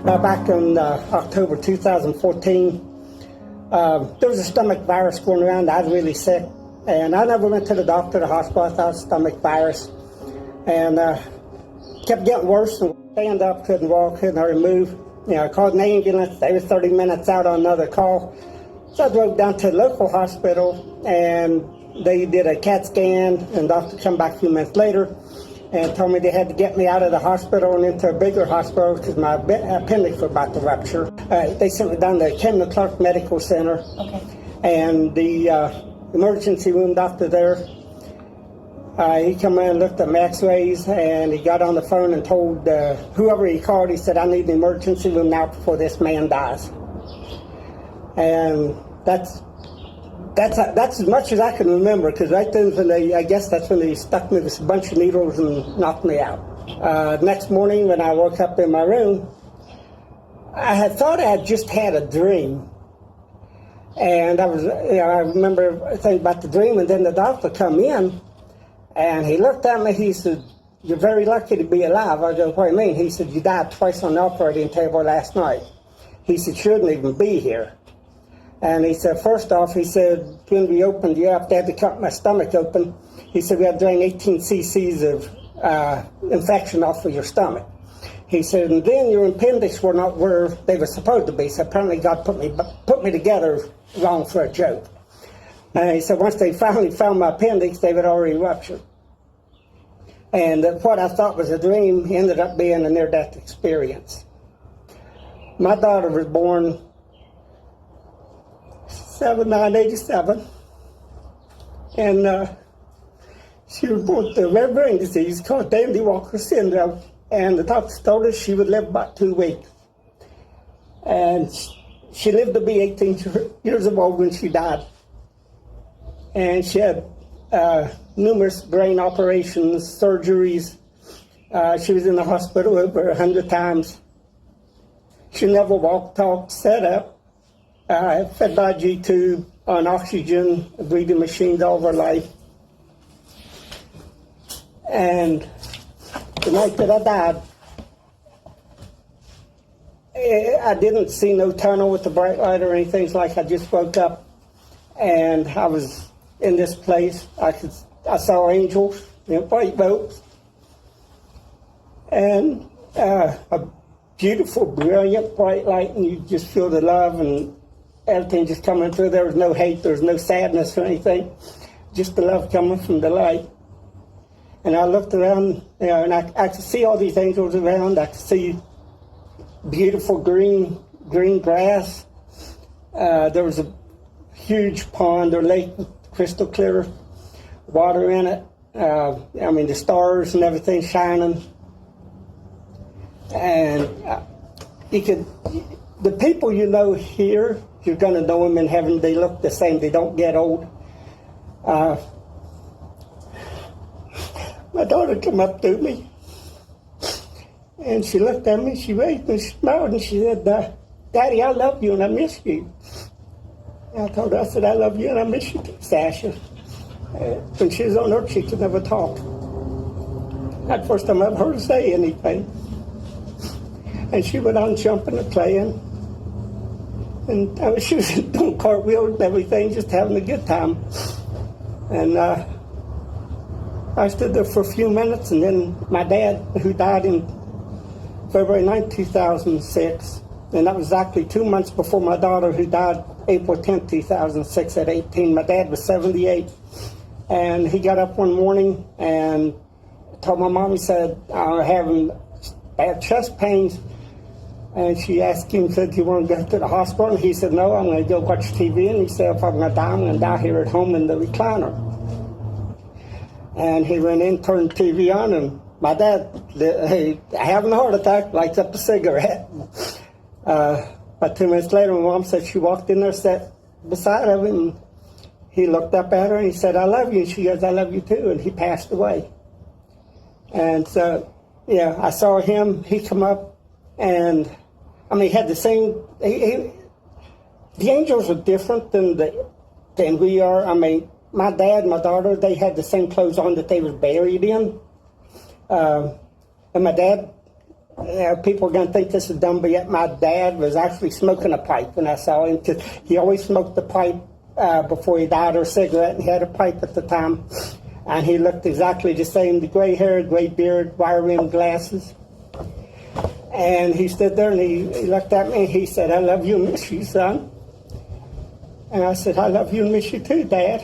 back in October 2014. There was a stomach virus going around. I was really sick, and I never went to the doctor, the hospital. I thought it was stomach virus, and kept getting worse. And stand up, couldn't walk, couldn't hardly move. You know, I called an ambulance. They were 30 minutes out on another call. So I drove down to the local hospital, and they did a CAT scan, and the doctor come back a few minutes later and told me they had to get me out of the hospital and into a bigger hospital because my appendix was about to rupture. They sent me down to Kevin Clark Medical Center. Okay. And the emergency room doctor there, he came in and looked at my x-rays, and he got on the phone and told whoever he called, he said, I need the emergency room now before this man dies. And that's as much as I can remember, because right then when I guess that's when they stuck me with a bunch of needles and knocked me out. Next morning when I woke up in my room, I had thought I had just had a dream. And I remember thinking about the dream, and then the doctor come in, and he looked at me, he said, you're very lucky to be alive. I said, what do you mean? He said, you died twice on the operating table last night. He said, shouldn't even be here. And he said, first off, he said, when we opened you up, they had to cut my stomach open. He said, we had to drain 18 cc's of infection off of your stomach. He said, and then your appendix were not where they were supposed to be. So apparently God put me together wrong for a joke. And he said, once they finally found my appendix, they had already ruptured. And what I thought was a dream ended up being a near-death experience. My daughter was born 7/9/87, and she was born with a rare brain disease called Dandy Walker syndrome, and the doctors told us she would live about 2 weeks. And she lived to be 18 years old when she died. And she had numerous brain operations, surgeries. She was in the hospital over 100 times. She never walked, talked, sat up. Fed by G-tube, on oxygen, breathing machines all of her life. And the night that I died, I didn't see no tunnel with the bright light or anything. It's like I just woke up and I was in this place. I saw angels in white boats and a beautiful, brilliant, bright light, and you just feel the love and everything just coming through. There was no hate, there was no sadness or anything, just the love coming from the light. And I looked around, you know, and I could see all these angels around. I could see beautiful green grass. There was a huge pond or lake with crystal clear water in it. I mean, the stars and everything shining. And the people you know here, you're going to know them in heaven. They look the same. They don't get old. My daughter came up to me, and she looked at me, she waved and smiled, and she said, Daddy, I love you and I miss you. And I told her, I said, I love you and I miss you too, Sasha. When she was on earth, she could never talk. That's the first time I've heard her say anything. And she went on jumping and playing. And she was doing cartwheels and everything, just having a good time. And I stood there for a few minutes, and then my dad, who died in February 9, 2006, and that was exactly 2 months before my daughter, who died April 10, 2006 at 18. My dad was 78. And he got up one morning and told my mom, he said, I'm having bad chest pains. And she asked him, said, do you want to go to the hospital? And he said, no, I'm going to go watch TV. And he said, if I'm going to die, I'm going to die here at home in the recliner. And he went in, turned the TV on, and my dad, having a heart attack, lights up a cigarette. About 2 minutes later, my mom said she walked in there, sat beside him, and he looked up at her and he said, I love you. And she goes, I love you too. And he passed away. And so, yeah, I saw him, he come up, and I mean, he had the same, the angels are different than we are. I mean, my dad, my daughter, they had the same clothes on that they were buried in. And my dad, people are going to think this is dumb, but yet my dad was actually smoking a pipe when I saw him, because he always smoked the pipe before he died, or a cigarette, and he had a pipe at the time. And he looked exactly the same, the gray hair, gray beard, wire-rimmed glasses. And he stood there and he looked at me and he said, "I love you and miss you, son." And I said, "I love you and miss you too, Dad."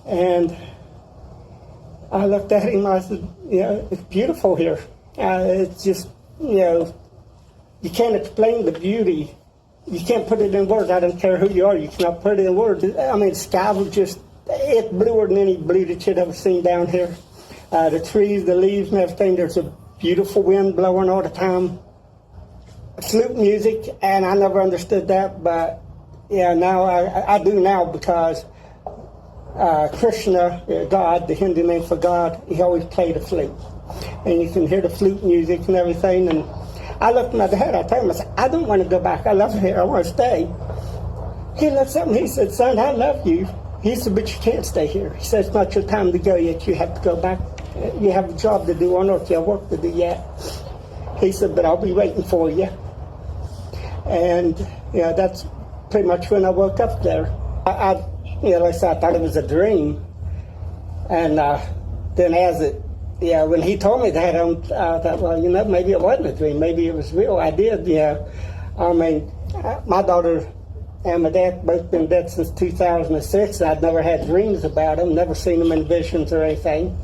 And I looked at him and I said, "It's beautiful here. It's just, you can't explain the beauty. You can't put it in words. I don't care who you are. You cannot put it in words. I mean, the sky was just, it's bluer than any blue that you'd ever seen down here. The trees, the leaves and everything, there's a beautiful wind blowing all the time. Flute music, and I never understood that, but now I do now, because Krishna, God, the Hindu name for God, he always played a flute. And you can hear the flute music and everything. And I looked at my dad, I told him, I said, "I don't want to go back. I love it here. I want to stay." He looked at me, he said, "Son, I love you." He said, "But you can't stay here." He said, "It's not your time to go yet. You have to go back. You have a job to do on earth. You have work to do yet." He said, "But I'll be waiting for you." And that's pretty much when I woke up there. Like I said, I thought it was a dream. And then when he told me that, I thought, well, maybe it wasn't a dream. Maybe it was real. I did, I mean, my daughter and my dad both been dead since 2006. I'd never had dreams about them, never seen them in visions or anything.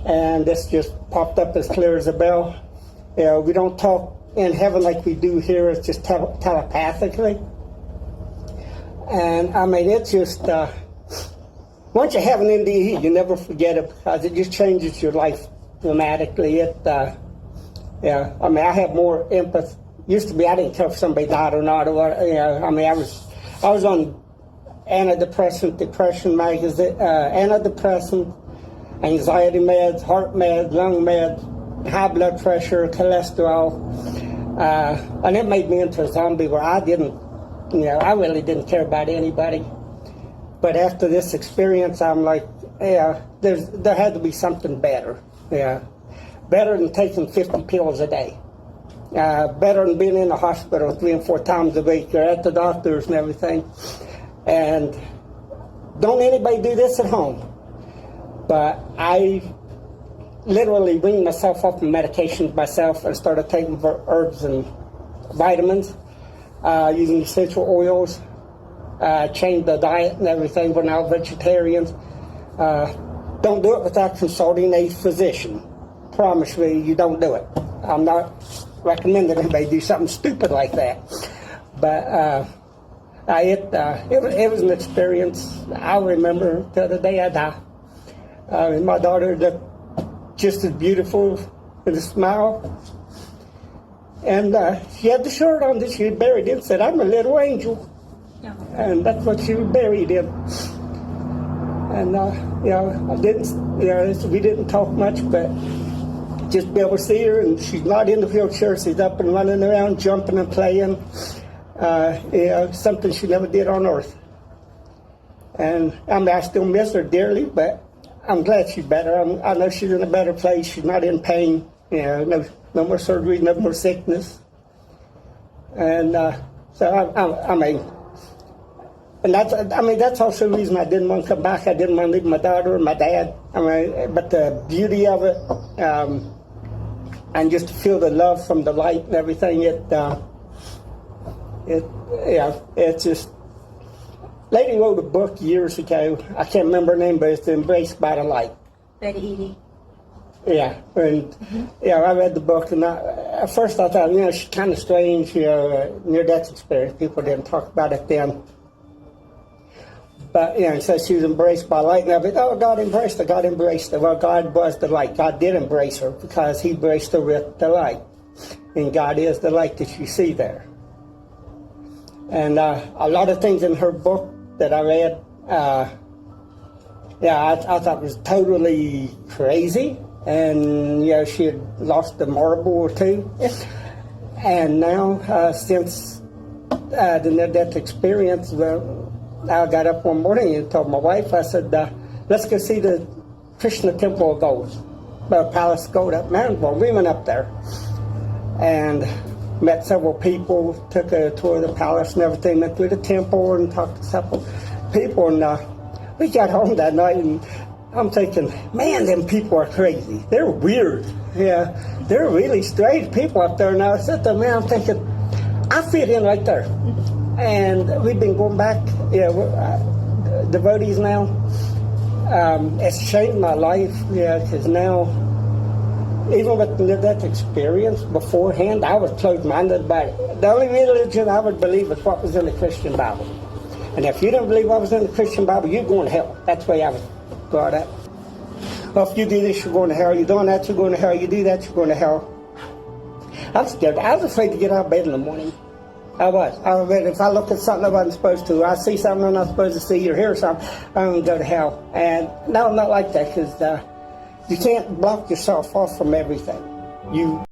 And this just popped up as clear as a bell. We don't talk in heaven like we do here. It's just telepathically. And I mean, it's just, once you have an NDE, you never forget it, because it just changes your life dramatically. I mean, I have more empathy. Used to be, I didn't care if somebody died or not, or what, I mean, I was on antidepressant, depression magazine, antidepressant, anxiety meds, heart meds, lung meds, high blood pressure, cholesterol, and it made me into a zombie where I didn't, I really didn't care about anybody. But after this experience, I'm like, there had to be something better. Better than taking 50 pills a day. Better than being in the hospital 3 and 4 times a week, or at the doctor's and everything. And don't anybody do this at home. But I literally weaned myself off of medications myself and started taking herbs and vitamins, using essential oils, changed the diet and everything. We're now vegetarians. Don't do it without consulting a physician. Promise me you don't do it. I'm not recommending anybody do something stupid like that. But it was an experience. I remember till the day I die. My daughter looked just as beautiful with a smile. And she had the shirt on that she was buried in, said, "I'm a little angel." Yeah. And that's what she was buried in. And, I didn't, we didn't talk much, but just be able to see her, and she's not in the wheelchair. She's up and running around, jumping and playing. Something she never did on earth. And I mean, I still miss her dearly, but I'm glad she's better. I know she's in a better place. She's not in pain. No more surgery, no more sickness. And so I mean, and that's also the reason I didn't want to come back. I didn't want to leave my daughter and my dad. I mean, but the beauty of it, and just to feel the love from the light and everything, it's just. Lady wrote a book years ago. I can't remember her name, but it's Embraced by the Light. Pegi. Yeah, and I read the book, and at first I thought, she's kind of strange, near-death experience. People didn't talk about it then. But, it says she was embraced by light, and I thought, God embraced her, God embraced her. Well, God was the light. God did embrace her because he embraced her with the light. And God is the light that you see there. And a lot of things in her book that I read, I thought was totally crazy. And, she had lost a marble or two. And now, since the near-death experience, I got up one morning and told my wife, I said, let's go see the Krishna Temple of Gold, Palace of Gold up Mountain. Well, we went up there. and met several people, took a tour of the palace and everything, went through the temple and talked to several people, and we got home that night, and I'm thinking, man, them people are crazy. They're weird. Yeah, they're really strange people up there. And I sat there, man, I'm thinking, I fit in right there. And we've been going back, we're devotees now. It's changed my life, because now, even with the near-death experience beforehand, I was closed-minded about it. The only religion I would believe is what was in the Christian Bible. And if you didn't believe what was in the Christian Bible, you're going to hell. That's the way I was brought up. Well, if you do this, you're going to hell. You're doing that, you're going to hell. You do that, you're going to hell. I was scared. I was afraid to get out of bed in the morning. I was. I was afraid if I look at something I wasn't supposed to, I see something I'm not supposed to see or hear something, I'm going to go to hell. And no, I'm not like that, because you can't block yourself off from everything. You